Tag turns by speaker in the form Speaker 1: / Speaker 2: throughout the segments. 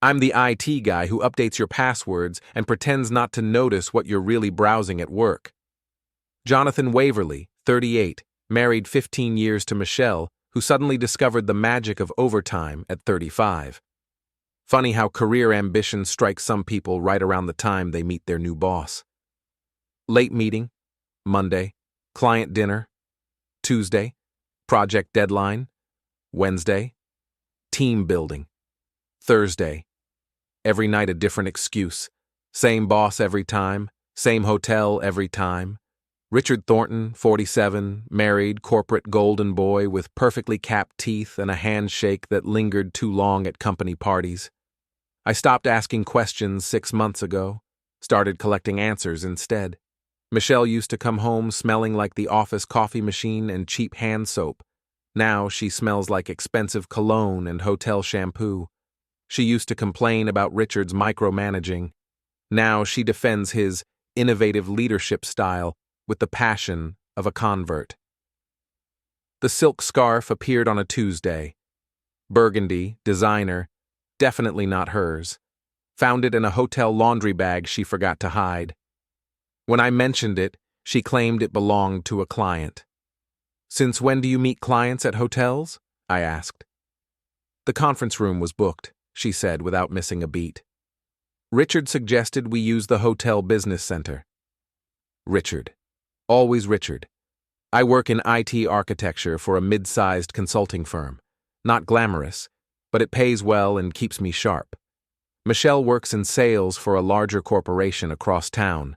Speaker 1: I'm the IT guy who updates your passwords and pretends not to notice what you're really browsing at work. Jonathan Waverly, 38, married 15 years to Michelle, who suddenly discovered the magic of overtime at 35. Funny how career ambition strikes some people right around the time they meet their new boss. Late meeting, Monday. Client dinner, Tuesday. Project deadline, Wednesday. Team building, Thursday. Every night a different excuse. Same boss every time, same hotel every time. Richard Thornton, 47, married, corporate golden boy with perfectly capped teeth and a handshake that lingered too long at company parties. I stopped asking questions 6 months ago, started collecting answers instead. Michelle used to come home smelling like the office coffee machine and cheap hand soap. Now she smells like expensive cologne and hotel shampoo. She used to complain about Richard's micromanaging. Now she defends his innovative leadership style with the passion of a convert. The silk scarf appeared on a Tuesday. Burgundy, designer, definitely not hers. Found it in a hotel laundry bag she forgot to hide. When I mentioned it, she claimed it belonged to a client. "Since when do you meet clients at hotels?" I asked. "The conference room was booked," she said without missing a beat. "Richard suggested we use the hotel business center." Richard. Always Richard. I work in IT architecture for a mid-sized consulting firm. Not glamorous, but it pays well and keeps me sharp. Michelle works in sales for a larger corporation across town.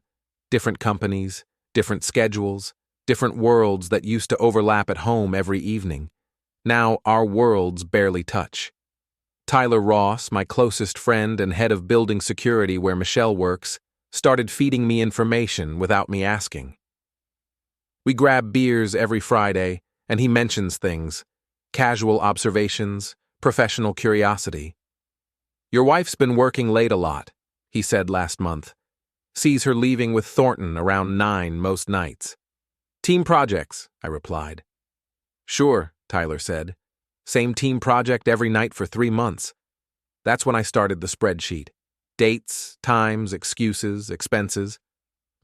Speaker 1: Different companies, different schedules, different worlds that used to overlap at home every evening. Now our worlds barely touch. Tyler Ross, my closest friend and head of building security where Michelle works, started feeding me information without me asking. We grab beers every Friday, and he mentions things, casual observations, professional curiosity. "Your wife's been working late a lot," he said last month. "Sees her leaving with Thornton around 9 most nights." "Team projects," I replied. "Sure," Tyler said. "Same team project every night for 3 months. That's when I started the spreadsheet. Dates, times, excuses, expenses.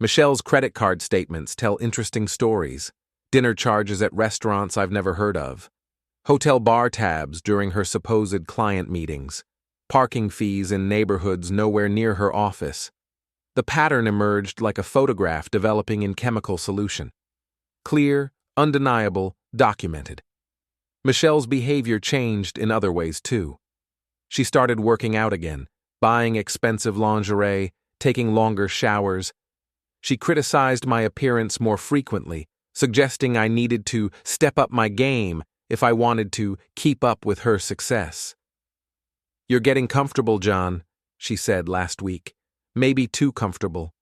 Speaker 1: Michelle's credit card statements tell interesting stories. Dinner charges at restaurants I've never heard of. Hotel bar tabs during her supposed client meetings. Parking fees in neighborhoods nowhere near her office. The pattern emerged like a photograph developing in chemical solution. Clear, undeniable, documented. Michelle's behavior changed in other ways too. She started working out again, buying expensive lingerie, taking longer showers. She criticized my appearance more frequently, suggesting I needed to step up my game if I wanted to keep up with her success. "You're getting comfortable, John," she said last week. "Maybe too comfortable."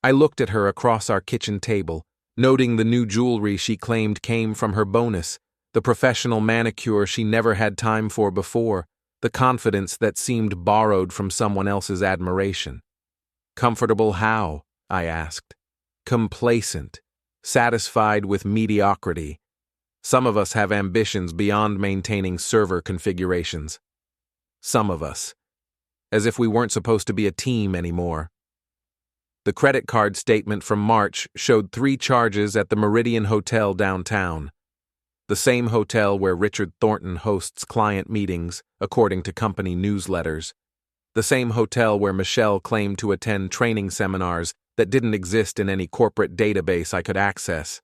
Speaker 1: I looked at her across our kitchen table, noting the new jewelry she claimed came from her bonus, the professional manicure she never had time for before, the confidence that seemed borrowed from someone else's admiration. "Comfortable how?" I asked. "Complacent, satisfied with mediocrity. Some of us have ambitions beyond maintaining server configurations. Some of us. As if we weren't supposed to be a team anymore." The credit card statement from March showed 3 charges at the Meridian Hotel downtown. The same hotel where Richard Thornton hosts client meetings, according to company newsletters. The same hotel where Michelle claimed to attend training seminars that didn't exist in any corporate database I could access.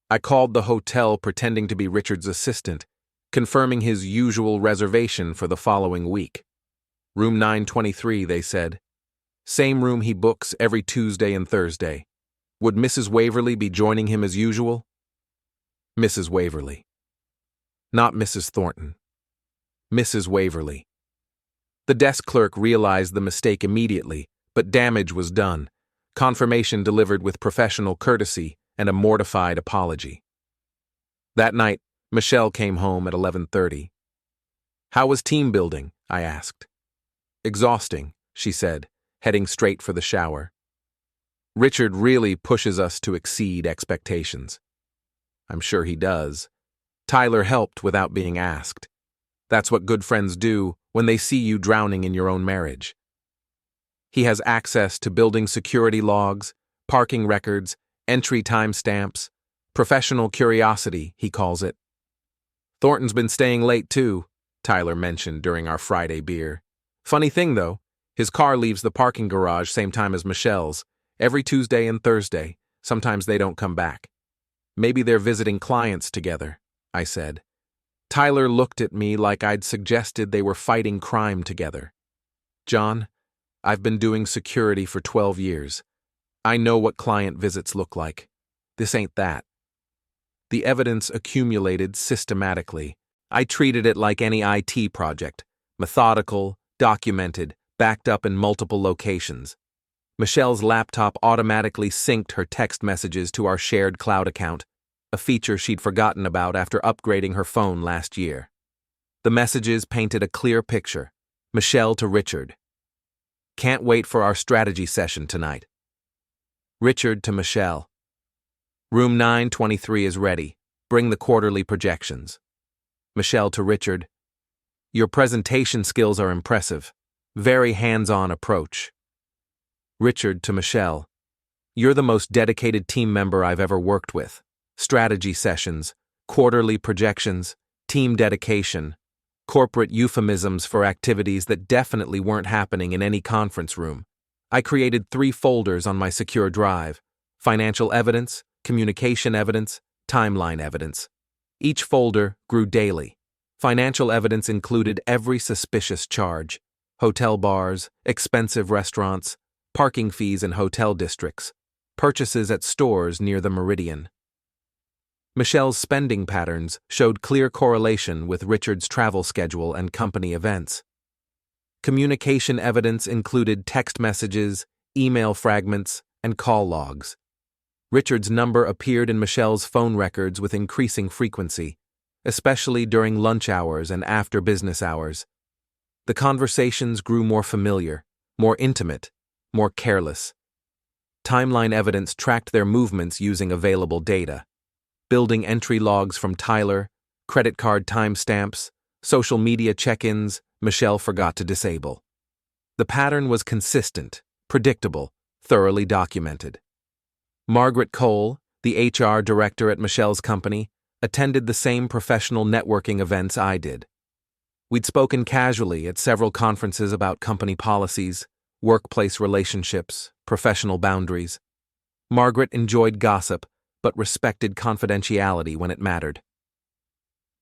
Speaker 1: I called the hotel pretending to be Richard's assistant, confirming his usual reservation for the following week. "Room 923, they said. Same room he books every Tuesday and Thursday. Would Mrs. Waverly be joining him as usual?" Mrs. Waverly. Not Mrs. Thornton. Mrs. Waverly. The desk clerk realized the mistake immediately, but damage was done. Confirmation delivered with professional courtesy and a mortified apology. That night, Michelle came home at 11:30. "How was team building?" I asked. "Exhausting," she said, heading straight for the shower. "Richard really pushes us to exceed expectations." I'm sure he does. Tyler helped without being asked. That's what good friends do when they see you drowning in your own marriage. He has access to building security logs, parking records, entry timestamps, professional curiosity, he calls it. Thornton's been staying late too, Tyler mentioned during our Friday beer. Funny thing though, his car leaves the parking garage same time as Michelle's, every Tuesday and Thursday. Sometimes they don't come back. Maybe they're visiting clients together, I said. Tyler looked at me like I'd suggested they were fighting crime together. John, I've been doing security for 12 years. I know what client visits look like. This ain't that. The evidence accumulated systematically. I treated it like any IT project, methodical, documented, backed up in multiple locations. Michelle's laptop automatically synced her text messages to our shared cloud account, a feature she'd forgotten about after upgrading her phone last year. The messages painted a clear picture. Michelle to Richard. Can't wait for our strategy session tonight. Richard to Michelle. Room 923 is ready. Bring the quarterly projections. Michelle to Richard. Your presentation skills are impressive. Very hands-on approach. Richard to Michelle. You're the most dedicated team member I've ever worked with. Strategy sessions, quarterly projections, team dedication, corporate euphemisms for activities that definitely weren't happening in any conference room. I created 3 folders on my secure drive: financial evidence, communication evidence, timeline evidence. Each folder grew daily. Financial evidence included every suspicious charge: hotel bars, expensive restaurants, parking fees in hotel districts, purchases at stores near the Meridian. Michelle's spending patterns showed clear correlation with Richard's travel schedule and company events. Communication evidence included text messages, email fragments, and call logs. Richard's number appeared in Michelle's phone records with increasing frequency, especially during lunch hours and after business hours. The conversations grew more familiar, more intimate, more careless. Timeline evidence tracked their movements using available data. Building entry logs from Tyler, credit card timestamps, social media check-ins, Michelle forgot to disable. The pattern was consistent, predictable, thoroughly documented. Margaret Cole, the HR director at Michelle's company, attended the same professional networking events I did. We'd spoken casually at several conferences about company policies, workplace relationships, professional boundaries. Margaret enjoyed gossip, but respected confidentiality when it mattered.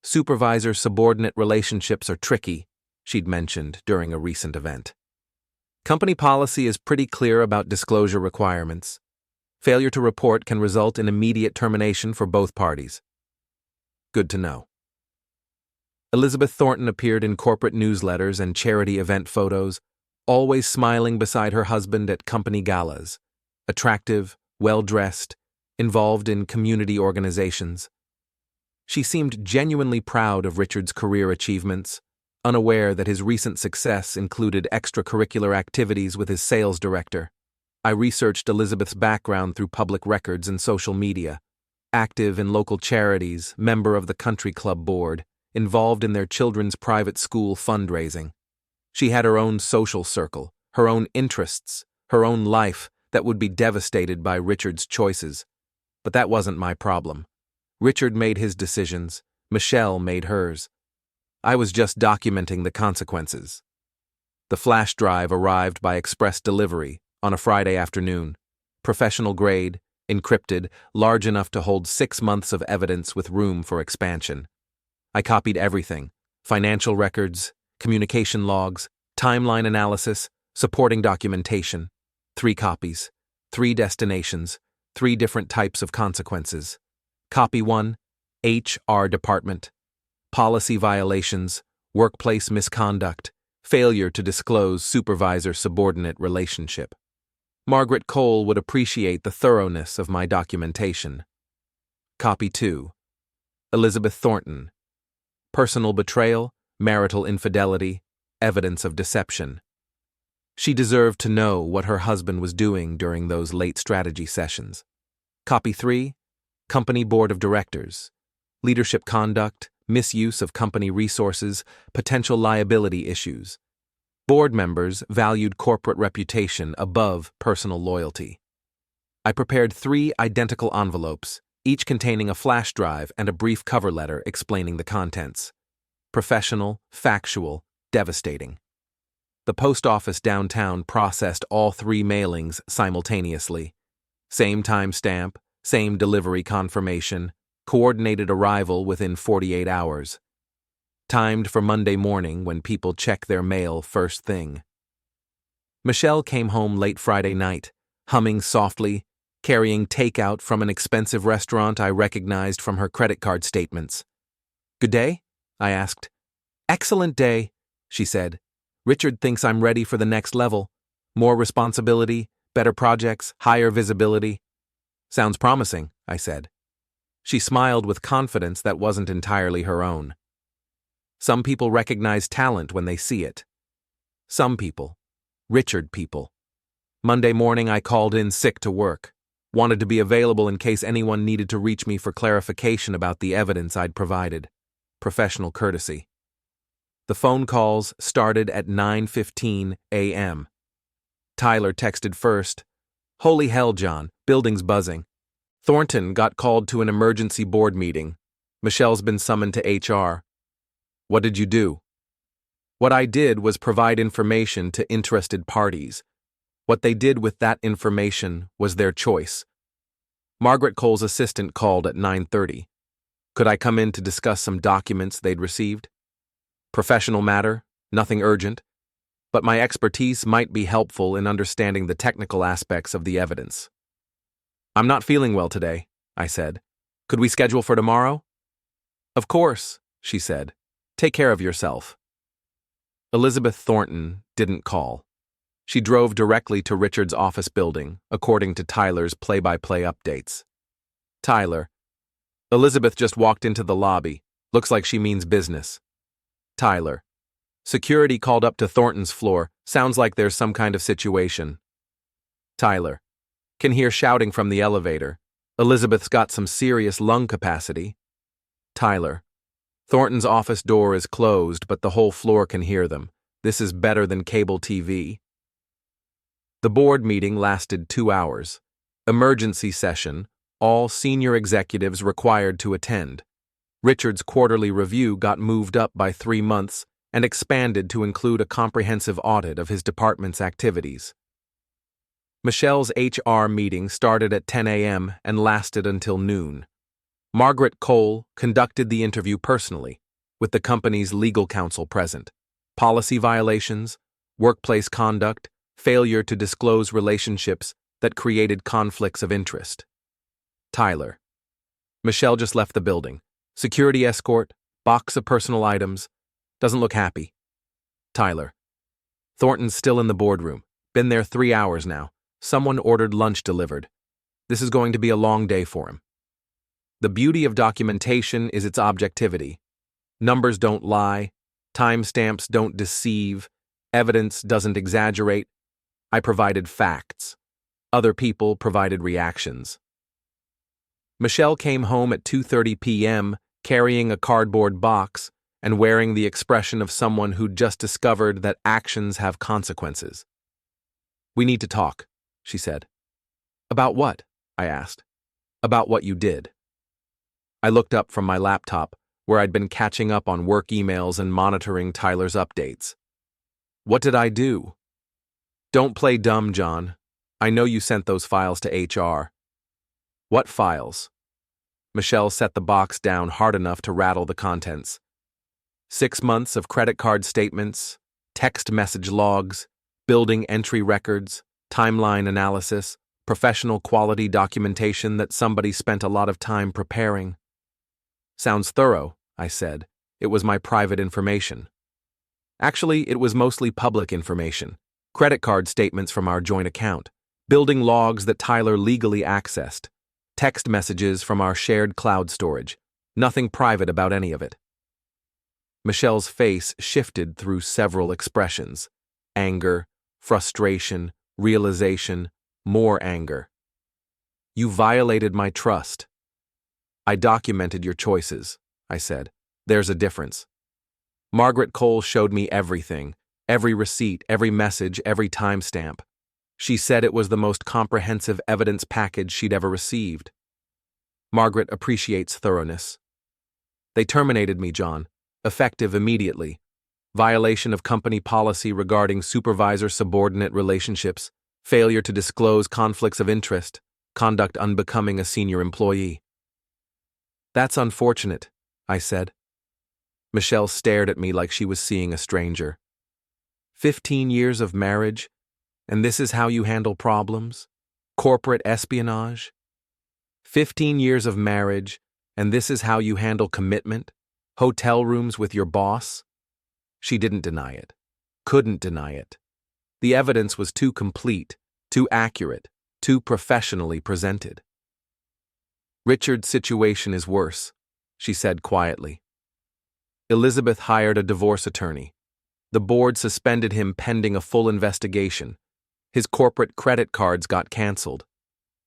Speaker 1: Supervisor-subordinate relationships are tricky, she'd mentioned during a recent event. Company policy is pretty clear about disclosure requirements. Failure to report can result in immediate termination for both parties. Good to know. Elizabeth Thornton appeared in corporate newsletters and charity event photos, always smiling beside her husband at company galas. Attractive, well-dressed, involved in community organizations. She seemed genuinely proud of Richard's career achievements, unaware that his recent success included extracurricular activities with his sales director. I researched Elizabeth's background through public records and social media. Active in local charities, member of the country club board, involved in their children's private school fundraising. She had her own social circle, her own interests, her own life that would be devastated by Richard's choices. But that wasn't my problem. Richard made his decisions, Michelle made hers. I was just documenting the consequences. The flash drive arrived by express delivery on a Friday afternoon. Professional grade, encrypted, large enough to hold 6 months of evidence with room for expansion. I copied everything: financial records, communication logs, timeline analysis, supporting documentation. 3 copies, 3 destinations, 3 different types of consequences. Copy 1, HR department. Policy violations, workplace misconduct, failure to disclose supervisor-subordinate relationship. Margaret Cole would appreciate the thoroughness of my documentation. Copy 2. Elizabeth Thornton. Personal betrayal, marital infidelity, evidence of deception. She deserved to know what her husband was doing during those late strategy sessions. Copy 3. Company Board of Directors. Leadership conduct, misuse of company resources, potential liability issues. Board members valued corporate reputation above personal loyalty. I prepared 3 identical envelopes, each containing a flash drive and a brief cover letter explaining the contents. Professional, factual, devastating. The post office downtown processed all 3 mailings simultaneously. Same timestamp, same delivery confirmation, coordinated arrival within 48 hours. Timed for Monday morning when people check their mail first thing. Michelle came home late Friday night, humming softly, carrying takeout from an expensive restaurant I recognized from her credit card statements. "Good day?" I asked. "Excellent day," she said. "Richard thinks I'm ready for the next level. More responsibility, better projects, higher visibility." "Sounds promising," I said. She smiled with confidence that wasn't entirely her own. Some people recognize talent when they see it. Some people. Richard people. Monday morning I called in sick to work. Wanted to be available in case anyone needed to reach me for clarification about the evidence I'd provided. Professional courtesy. The phone calls started at 9:15 a.m. Tyler texted first. "Holy hell, John, building's buzzing. Thornton got called to an emergency board meeting. Michelle's been summoned to HR. What did you do?" What I did was provide information to interested parties. What they did with that information was their choice. Margaret Cole's assistant called at 9:30. Could I come in to discuss some documents they'd received? Professional matter, nothing urgent, but my expertise might be helpful in understanding the technical aspects of the evidence. "I'm not feeling well today," I said. "Could we schedule for tomorrow?" "Of course," she said. "Take care of yourself." Elizabeth Thornton didn't call. She drove directly to Richard's office building, according to Tyler's play-by-play updates. Tyler. Elizabeth just walked into the lobby. Looks like she means business. Tyler. Security called up to Thornton's floor. Sounds like there's some kind of situation. Tyler. Can hear shouting from the elevator. Elizabeth's got some serious lung capacity. Tyler. Thornton's office door is closed, but the whole floor can hear them. This is better than cable TV. The board meeting lasted 2 hours. Emergency session, all senior executives required to attend. Richard's quarterly review got moved up by 3 months and expanded to include a comprehensive audit of his department's activities. Michelle's HR meeting started at 10 a.m. and lasted until noon. Margaret Cole conducted the interview personally, with the company's legal counsel present. Policy violations, workplace conduct, failure to disclose relationships that created conflicts of interest. Tyler. Michelle just left the building. Security escort, box of personal items. Doesn't look happy. Tyler. Thornton's still in the boardroom. Been there 3 hours now. Someone ordered lunch delivered. This is going to be a long day for him. The beauty of documentation is its objectivity. Numbers don't lie. Timestamps don't deceive. Evidence doesn't exaggerate. I provided facts. Other people provided reactions. Michelle came home at 2:30 p.m., carrying a cardboard box and wearing the expression of someone who'd just discovered that actions have consequences. "We need to talk," she said. "About what?" I asked. "About what you did." I looked up from my laptop, where I'd been catching up on work emails and monitoring Tyler's updates. "What did I do?" "Don't play dumb, John. I know you sent those files to HR. "What files?" Michelle set the box down hard enough to rattle the contents. 6 months of credit card statements, text message logs, building entry records, timeline analysis, professional quality documentation that somebody spent a lot of time preparing. "Sounds thorough," I said. "It was my private information." Actually, it was mostly public information. Credit card statements from our joint account, building logs that Tyler legally accessed, text messages from our shared cloud storage. Nothing private about any of it. Michelle's face shifted through several expressions. Anger, frustration, realization, more anger. "You violated my trust." "I documented your choices," I said. There's a difference. Margaret Cole showed me everything, every receipt, every message, every timestamp. She said it was the most comprehensive evidence package she'd ever received. Margaret appreciates thoroughness. They terminated me, John, effective immediately. Violation of company policy regarding supervisor-subordinate relationships, failure to disclose conflicts of interest, conduct unbecoming a senior employee. That's unfortunate, I said. Michelle stared at me like she was seeing a stranger. 15 years of marriage, and this is how you handle problems? Corporate espionage? 15 years of marriage, and this is how you handle commitment? Hotel rooms with your boss? She didn't deny it. Couldn't deny it. The evidence was too complete, too accurate, too professionally presented. Richard's situation is worse, she said quietly. Elizabeth hired a divorce attorney. The board suspended him pending a full investigation. His corporate credit cards got canceled.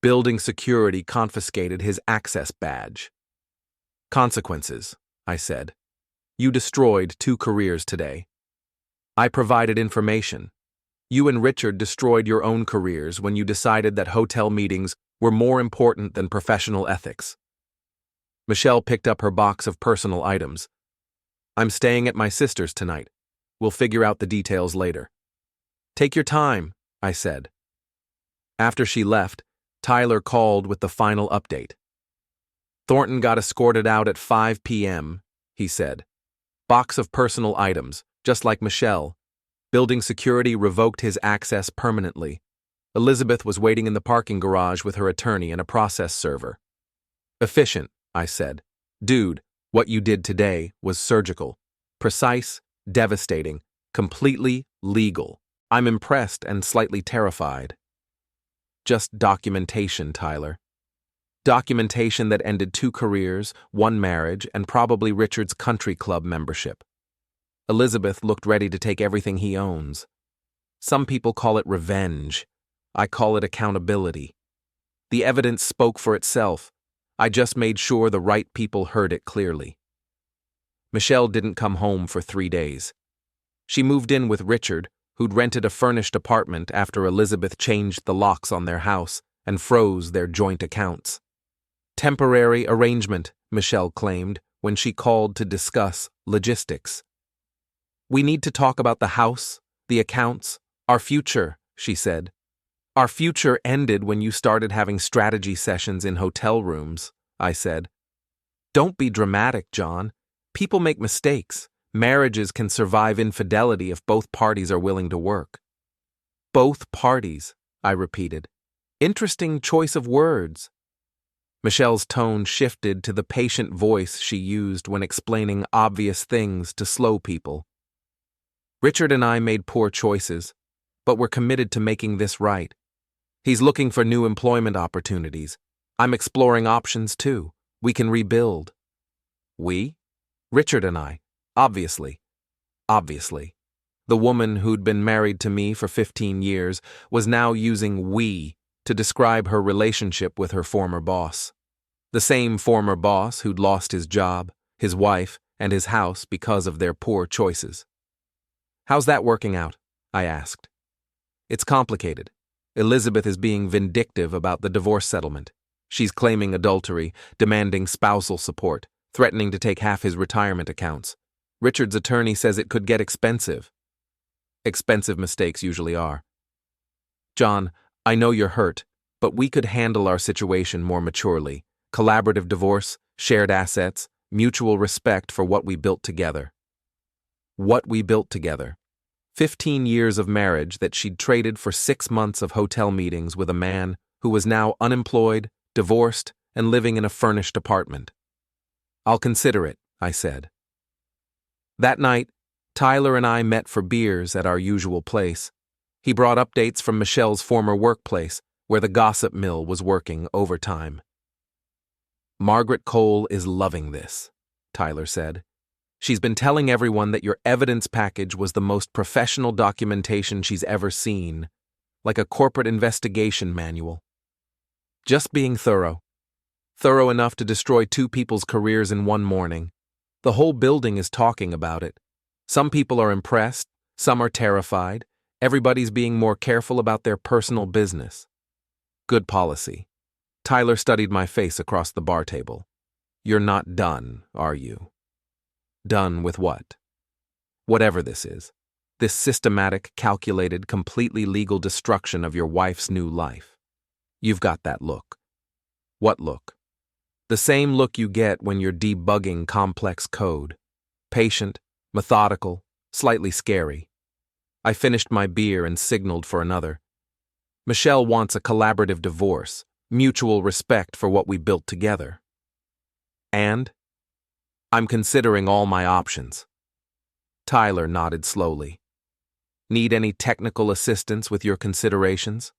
Speaker 1: Building security confiscated his access badge. Consequences, I said. You destroyed 2 careers today. I provided information. You and Richard destroyed your own careers when you decided that hotel meetings were more important than professional ethics. Michelle picked up her box of personal items. I'm staying at my sister's tonight. We'll figure out the details later. Take your time, I said. After she left, Tyler called with the final update. Thornton got escorted out at 5 p.m., he said. Box of personal items, just like Michelle. Building security revoked his access permanently. Elizabeth was waiting in the parking garage with her attorney and a process server. Efficient, I said. Dude, what you did today was surgical. Precise, devastating, completely legal. I'm impressed and slightly terrified. Just documentation, Tyler. Documentation that ended 2 careers, 1 marriage, and probably Richard's country club membership. Elizabeth looked ready to take everything he owns. Some people call it revenge. I call it accountability. The evidence spoke for itself. I just made sure the right people heard it clearly. Michelle didn't come home for 3 days. She moved in with Richard, who'd rented a furnished apartment after Elizabeth changed the locks on their house and froze their joint accounts. Temporary arrangement, Michelle claimed when she called to discuss logistics. We need to talk about the house, the accounts, our future, she said. Our future ended when you started having strategy sessions in hotel rooms, I said. Don't be dramatic, John. People make mistakes. Marriages can survive infidelity if both parties are willing to work. Both parties, I repeated. Interesting choice of words. Michelle's tone shifted to the patient voice she used when explaining obvious things to slow people. Richard and I made poor choices, but we're committed to making this right. He's looking for new employment opportunities. I'm exploring options too. We can rebuild. We? Richard and I. Obviously. Obviously. The woman who'd been married to me for 15 years was now using we to describe her relationship with her former boss. The same former boss who'd lost his job, his wife, and his house because of their poor choices. How's that working out? I asked. It's complicated. Elizabeth is being vindictive about the divorce settlement. She's claiming adultery, demanding spousal support, threatening to take half his retirement accounts. Richard's attorney says it could get expensive. Expensive mistakes usually are. John, I know you're hurt, but we could handle our situation more maturely. Collaborative divorce, shared assets, mutual respect for what we built together. What we built together. 15 years of marriage that she'd traded for 6 months of hotel meetings with a man who was now unemployed, divorced, and living in a furnished apartment. I'll consider it, I said. That night, Tyler and I met for beers at our usual place. He brought updates from Michelle's former workplace, where the gossip mill was working overtime. Margaret Cole is loving this, Tyler said. She's been telling everyone that your evidence package was the most professional documentation she's ever seen, like a corporate investigation manual. Just being thorough. Thorough enough to destroy 2 people's careers in one morning. The whole building is talking about it. Some people are impressed, some are terrified. Everybody's being more careful about their personal business. Good policy. Tyler studied my face across the bar table. You're not done, are you? Done with what? Whatever this is. This systematic, calculated, completely legal destruction of your wife's new life. You've got that look. What look? The same look you get when you're debugging complex code. Patient, methodical, slightly scary. I finished my beer and signaled for another. Michelle wants a collaborative divorce, mutual respect for what we built together. And? I'm considering all my options. Tyler nodded slowly. Need any technical assistance with your considerations?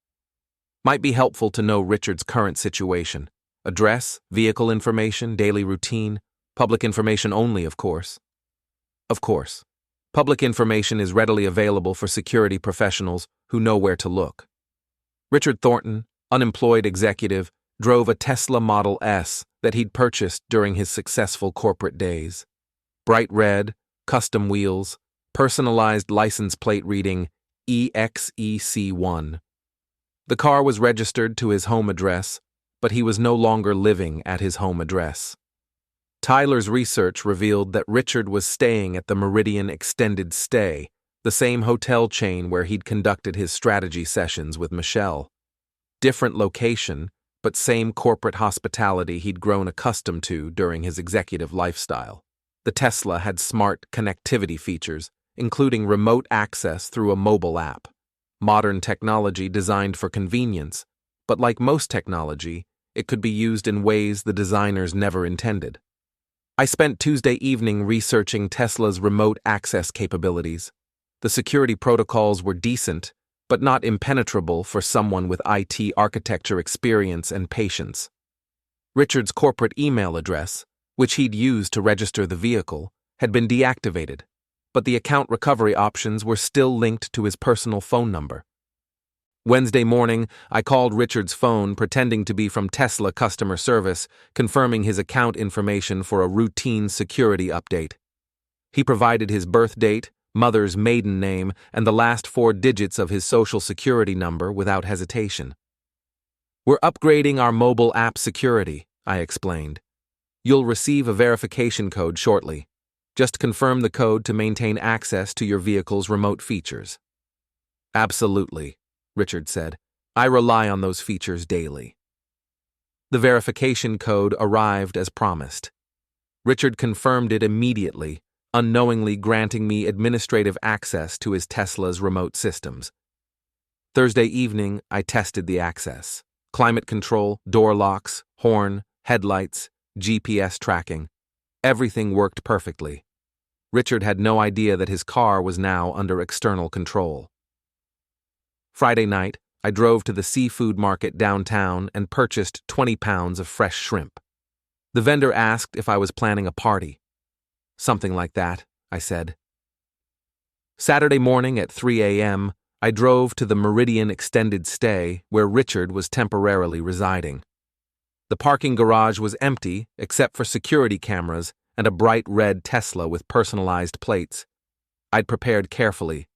Speaker 1: Might be helpful to know Richard's current situation. Address, vehicle information, daily routine, public information only, of course. Of course. Public information is readily available for security professionals who know where to look. Richard Thornton, unemployed executive, drove a Tesla Model S that he'd purchased during his successful corporate days. Bright red, custom wheels, personalized license plate reading EXEC1. The car was registered to his home address, but he was no longer living at his home address. Tyler's research revealed that Richard was staying at the Meridian Extended Stay, the same hotel chain where he'd conducted his strategy sessions with Michelle. Different location, but same corporate hospitality he'd grown accustomed to during his executive lifestyle. The Tesla had smart connectivity features, including remote access through a mobile app. Modern technology designed for convenience, but like most technology, it could be used in ways the designers never intended. I spent Tuesday evening researching Tesla's remote access capabilities. The security protocols were decent, but not impenetrable for someone with IT architecture experience and patience. Richard's corporate email address, which he'd used to register the vehicle, had been deactivated, but the account recovery options were still linked to his personal phone number. Wednesday morning, I called Richard's phone pretending to be from Tesla customer service, confirming his account information for a routine security update. He provided his birth date, mother's maiden name, and the last 4 digits of his social security number without hesitation. We're upgrading our mobile app security, I explained. You'll receive a verification code shortly. Just confirm the code to maintain access to your vehicle's remote features. Absolutely, Richard said. I rely on those features daily. The verification code arrived as promised. Richard confirmed it immediately, unknowingly granting me administrative access to his Tesla's remote systems. Thursday evening, I tested the access. Climate control, door locks, horn, headlights, GPS tracking. Everything worked perfectly. Richard had no idea that his car was now under external control. Friday night, I drove to the seafood market downtown and purchased 20 pounds of fresh shrimp. The vendor asked if I was planning a party. Something like that, I said. Saturday morning at 3 a.m., I drove to the Meridian Extended Stay where Richard was temporarily residing. The parking garage was empty except for security cameras and a bright red Tesla with personalized plates. I'd prepared carefully.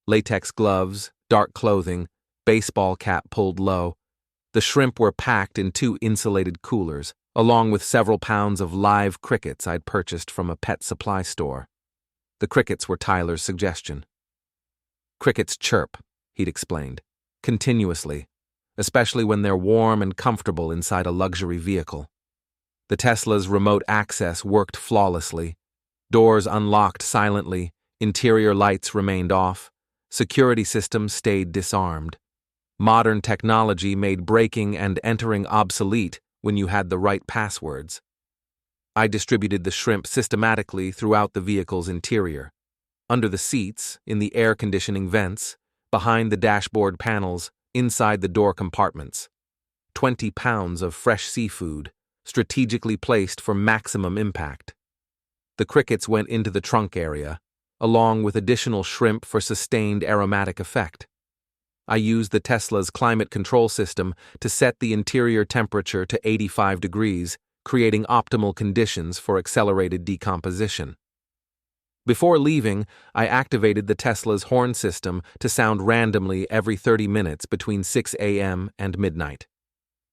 Speaker 1: Latex gloves, dark clothing, baseball cap pulled low. The shrimp were packed in 2 insulated coolers, along with several pounds of live crickets I'd purchased from a pet supply store. The crickets were Tyler's suggestion. Crickets chirp, he'd explained, continuously, especially when they're warm and comfortable inside a luxury vehicle. The Tesla's remote access worked flawlessly. Doors unlocked silently, interior lights remained off, security systems stayed disarmed. Modern technology made breaking and entering obsolete when you had the right passwords. I distributed the shrimp systematically throughout the vehicle's interior. Under the seats, in the air conditioning vents, behind the dashboard panels, inside the door compartments. 20 pounds of fresh seafood, strategically placed for maximum impact. The crickets went into the trunk area, along with additional shrimp for sustained aromatic effect. I used the Tesla's climate control system to set the interior temperature to 85 degrees, creating optimal conditions for accelerated decomposition. Before leaving, I activated the Tesla's horn system to sound randomly every 30 minutes between 6 a.m. and midnight.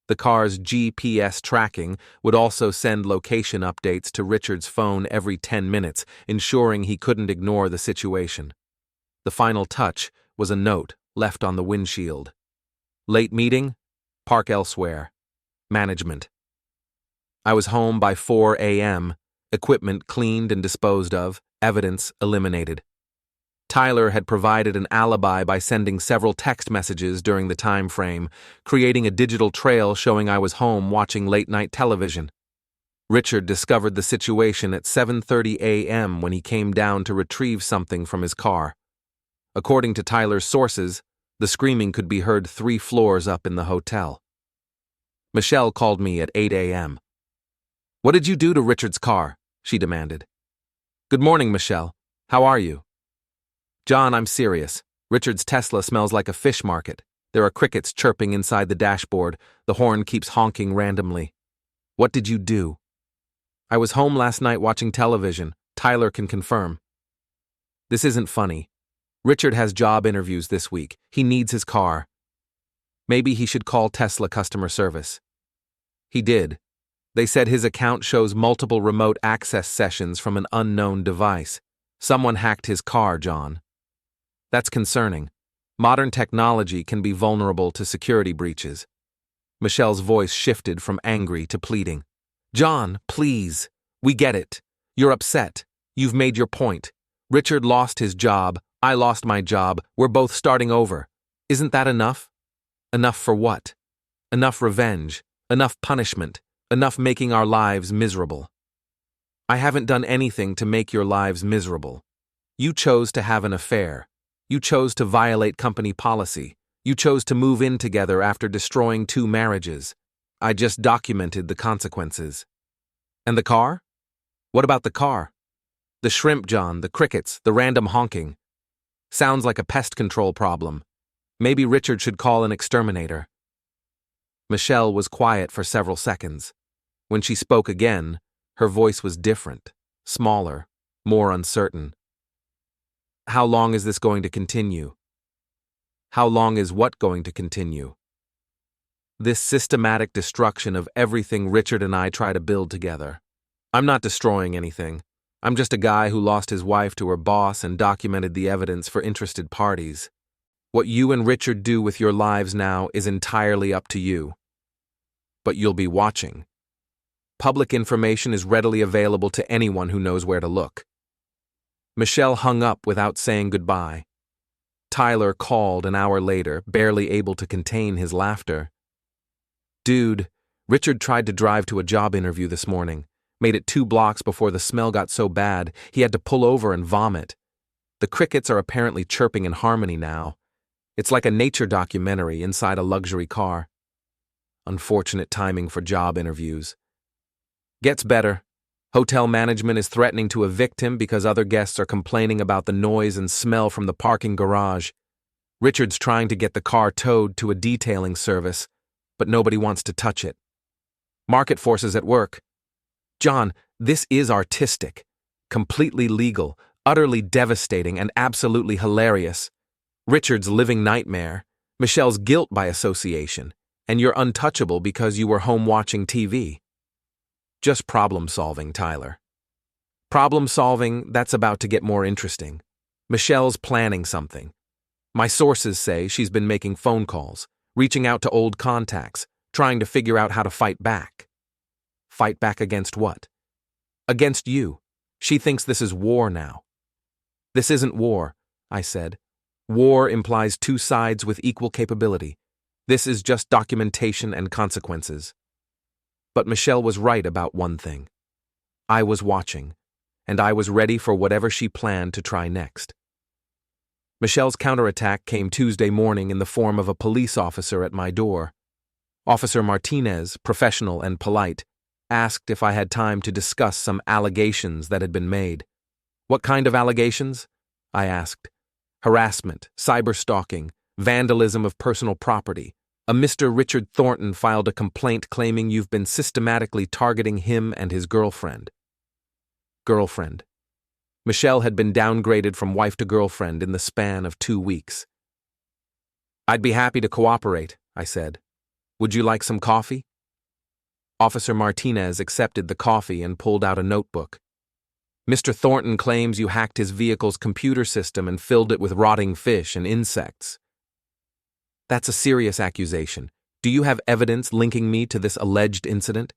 Speaker 1: The car's GPS tracking would also send location updates to Richard's phone every 10 minutes, ensuring he couldn't ignore the situation. The final touch was a note left on the windshield. Late meeting? Park elsewhere. Management. I was home by 4 a.m., equipment cleaned and disposed of, evidence eliminated. Tyler had provided an alibi by sending several text messages during the time frame, creating a digital trail showing I was home watching late-night television. Richard discovered the situation at 7:30 a.m. when he came down to retrieve something from his car. According to Tyler's sources, the screaming could be heard 3 floors up in the hotel. Michelle called me at 8 a.m. "What did you do to Richard's car?" she demanded. "Good morning, Michelle. How are you?" "John, I'm serious. Richard's Tesla smells like a fish market. There are crickets chirping inside the dashboard. The horn keeps honking randomly. What did you do?" "I was home last night watching television. Tyler can confirm." "This isn't funny. Richard has job interviews this week. He needs his car. Maybe he should call Tesla customer service." He did. They said his account shows multiple remote access sessions from an unknown device. Someone hacked his car, John. That's concerning. Modern technology can be vulnerable to security breaches. Michelle's voice shifted from angry to pleading. "John, please. We get it. You're upset. You've made your point. Richard lost his job. I lost my job. We're both starting over. Isn't that enough? Enough for what? Enough revenge. Enough punishment. Enough making our lives miserable. I haven't done anything to make your lives miserable. You chose to have an affair. You chose to violate company policy. You chose to move in together after destroying 2 marriages. I just documented the consequences." "And the car? What about the car?" "The shrimp, John, the crickets, the random honking. Sounds like a pest control problem. Maybe Richard should call an exterminator." Michelle was quiet for several seconds. When she spoke again, her voice was different, smaller, more uncertain. "How long is this going to continue?" "How long is what going to continue?" "This systematic destruction of everything Richard and I try to build together. I'm not destroying anything. I'm just a guy who lost his wife to her boss and documented the evidence for interested parties. What you and Richard do with your lives now is entirely up to you. But you'll be watching. Public information is readily available to anyone who knows where to look." Michelle hung up without saying goodbye. Tyler called an hour later, barely able to contain his laughter. "Dude, Richard tried to drive to a job interview this morning. Made it 2 blocks before the smell got so bad he had to pull over and vomit. The crickets are apparently chirping in harmony now. It's like a nature documentary inside a luxury car. Unfortunate timing for job interviews. Gets better. Hotel management is threatening to evict him because other guests are complaining about the noise and smell from the parking garage. Richard's trying to get the car towed to a detailing service, but nobody wants to touch it. Market forces at work. John, this is artistic, completely legal, utterly devastating, and absolutely hilarious. Richard's living nightmare, Michelle's guilt by association, and you're untouchable because you were home watching TV. Just problem-solving, Tyler. Problem-solving, that's about to get more interesting. Michelle's planning something. My sources say she's been making phone calls, reaching out to old contacts, trying to figure out how to fight back. Fight back against what? Against you. She thinks this is war now. This isn't war, I said. War implies 2 sides with equal capability. This is just documentation and consequences. But Michelle was right about one thing. I was watching, and I was ready for whatever she planned to try next. Michelle's counterattack came Tuesday morning in the form of a police officer at my door. Officer Martinez, professional and polite, asked if I had time to discuss some allegations that had been made. What kind of allegations? I asked. Harassment, cyberstalking, vandalism of personal property, A Mr. Richard Thornton filed a complaint claiming you've been systematically targeting him and his girlfriend. Girlfriend. Michelle had been downgraded from wife to girlfriend in the span of 2 weeks. I'd be happy to cooperate, I said. Would you like some coffee? Officer Martinez accepted the coffee and pulled out a notebook. Mr. Thornton claims you hacked his vehicle's computer system and filled it with rotting fish and insects. That's a serious accusation. Do you have evidence linking me to this alleged incident?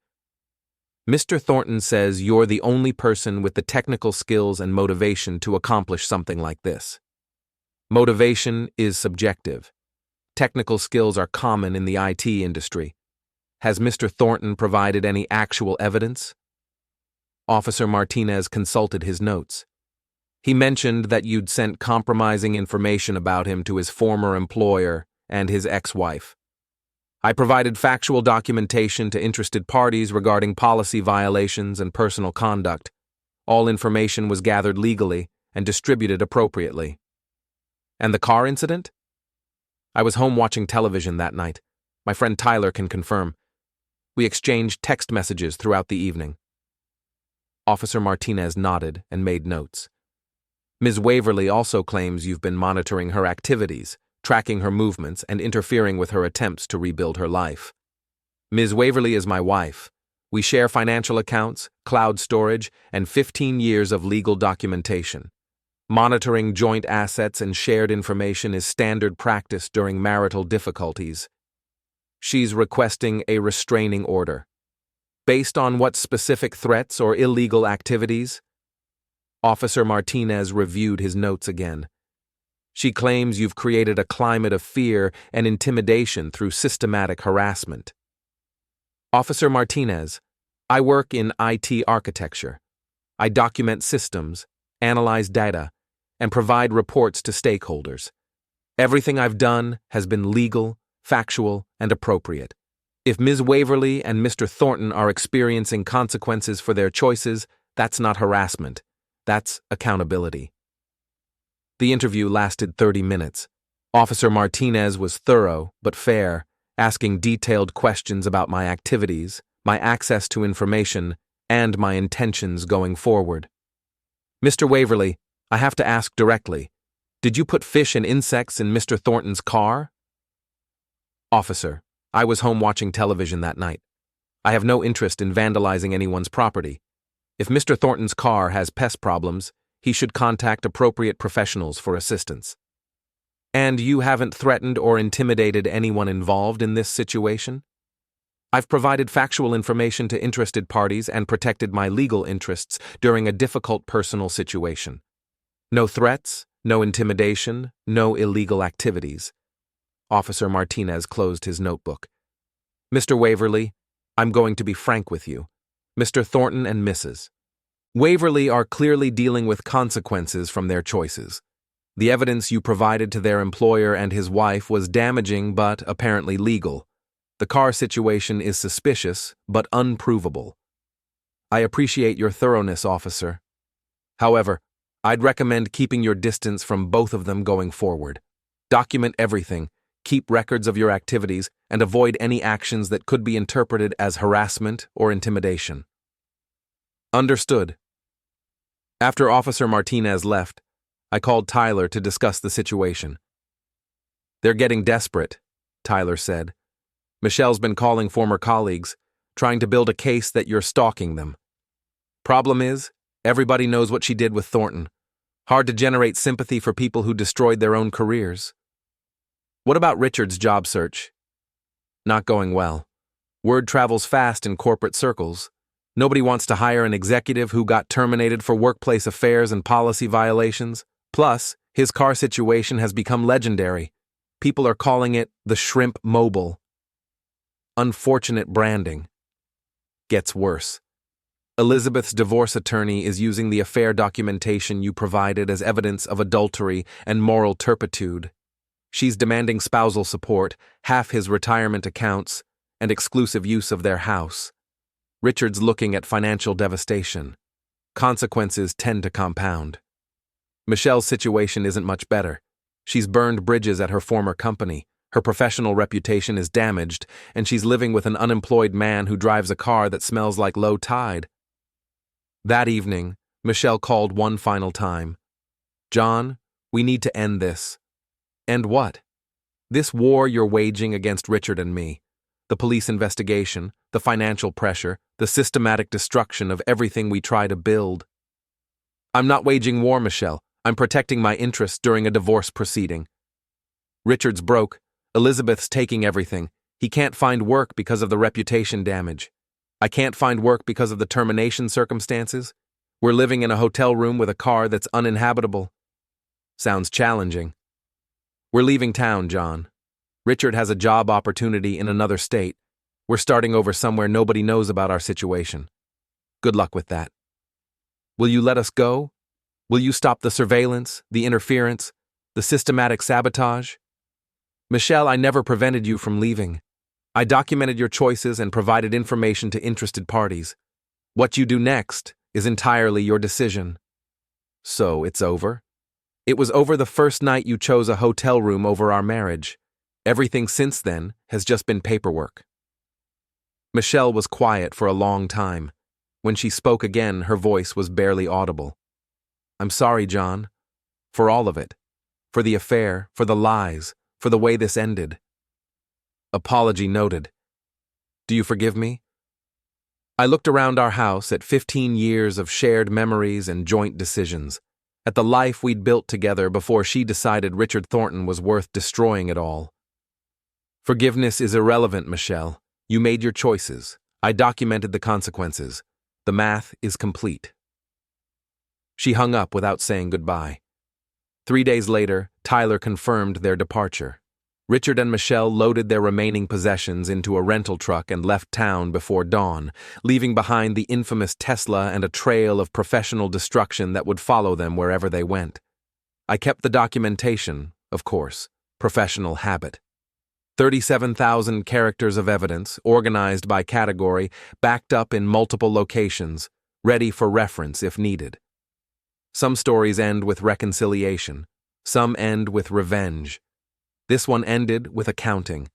Speaker 1: Mr. Thornton says you're the only person with the technical skills and motivation to accomplish something like this. Motivation is subjective. Technical skills are common in the IT industry. Has Mr. Thornton provided any actual evidence? Officer Martinez consulted his notes. He mentioned that you'd sent compromising information about him to his former employer and his ex-wife. I provided factual documentation to interested parties regarding policy violations and personal conduct. All information was gathered legally and distributed appropriately. And the car incident? I was home watching television that night. My friend Tyler can confirm. We exchanged text messages throughout the evening. Officer Martinez nodded and made notes. Ms. Waverly also claims you've been monitoring her activities, tracking her movements, and interfering with her attempts to rebuild her life. Ms. Waverly is my wife. We share financial accounts, cloud storage, and 15 years of legal documentation. Monitoring joint assets and shared information is standard practice during marital difficulties. She's requesting a restraining order. Based on what specific threats or illegal activities? Officer Martinez reviewed his notes again. She claims you've created a climate of fear and intimidation through systematic harassment. Officer Martinez, I work in IT architecture. I document systems, analyze data, and provide reports to stakeholders. Everything I've done has been legal, factual, and appropriate. If Ms. Waverly and Mr. Thornton are experiencing consequences for their choices, that's not harassment. That's accountability. The interview lasted 30 minutes. Officer Martinez was thorough but fair, asking detailed questions about my activities, my access to information, and my intentions going forward. Mr. Waverly, I have to ask directly, did you put fish and insects in Mr. Thornton's car? Officer, I was home watching television that night. I have no interest in vandalizing anyone's property. If Mr. Thornton's car has pest problems, he should contact appropriate professionals for assistance. And you haven't threatened or intimidated anyone involved in this situation? I've provided factual information to interested parties and protected my legal interests during a difficult personal situation. No threats, no intimidation, no illegal activities. Officer Martinez closed his notebook. Mr. Waverly, I'm going to be frank with you. Mr. Thornton and Mrs. Waverly are clearly dealing with consequences from their choices. The evidence you provided to their employer and his wife was damaging but apparently legal. The car situation is suspicious but unprovable. I appreciate your thoroughness, officer. However, I'd recommend keeping your distance from both of them going forward. Document everything, keep records of your activities, and avoid any actions that could be interpreted as harassment or intimidation. Understood. After Officer Martinez left, I called Tyler to discuss the situation. They're getting desperate, Tyler said. Michelle's been calling former colleagues, trying to build a case that you're stalking them. Problem is, everybody knows what she did with Thornton. Hard to generate sympathy for people who destroyed their own careers. What about Richard's job search? Not going well. Word travels fast in corporate circles. Nobody wants to hire an executive who got terminated for workplace affairs and policy violations. Plus, his car situation has become legendary. People are calling it the Shrimp Mobile. Unfortunate branding. Gets worse. Elizabeth's divorce attorney is using the affair documentation you provided as evidence of adultery and moral turpitude. She's demanding spousal support, half his retirement accounts, and exclusive use of their house. Richard's looking at financial devastation. Consequences tend to compound. Michelle's situation isn't much better. She's burned bridges at her former company, Her professional reputation is damaged, and she's living with an unemployed man who drives a car that smells like low tide. That evening, Michelle called one final time. "John, we need to end this." "End what?" "This war you're waging against Richard and me. The police investigation, the financial pressure, the systematic destruction of everything we try to build." "I'm not waging war, Michelle. I'm protecting my interests during a divorce proceeding. Richard's broke. Elizabeth's taking everything. He can't find work because of the reputation damage. I can't find work because of the termination circumstances. We're living in a hotel room with a car that's uninhabitable." "Sounds challenging." "We're leaving town, John. Richard has a job opportunity in another state. We're starting over somewhere nobody knows about our situation. Good luck with that." "Will you let us go? Will you stop the surveillance, the interference, the systematic sabotage?" "Michelle, I never prevented you from leaving. I documented your choices and provided information to interested parties. What you do next is entirely your decision." "So it's over?" "It was over the first night you chose a hotel room over our marriage. Everything since then has just been paperwork." Michelle was quiet for a long time. When she spoke again, her voice was barely audible. "I'm sorry, John. For all of it. For the affair, for the lies, for the way this ended." "Apology noted. Do you forgive me?" I looked around our house at 15 years of shared memories and joint decisions, at the life we'd built together before she decided Richard Thornton was worth destroying it all. "Forgiveness is irrelevant, Michelle. You made your choices. I documented the consequences. The math is complete." She hung up without saying goodbye. 3 days later, Tyler confirmed their departure. Richard and Michelle loaded their remaining possessions into a rental truck and left town before dawn, leaving behind the infamous Tesla and a trail of professional destruction that would follow them wherever they went. I kept the documentation, of course, professional habit. 37,000 characters of evidence, organized by category, backed up in multiple locations, ready for reference if needed. Some stories end with reconciliation. Some end with revenge. This one ended with accounting.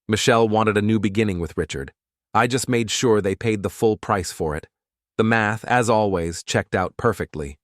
Speaker 1: Michelle wanted a new beginning with Richard. I just made sure they paid the full price for it. The math, as always, checked out perfectly.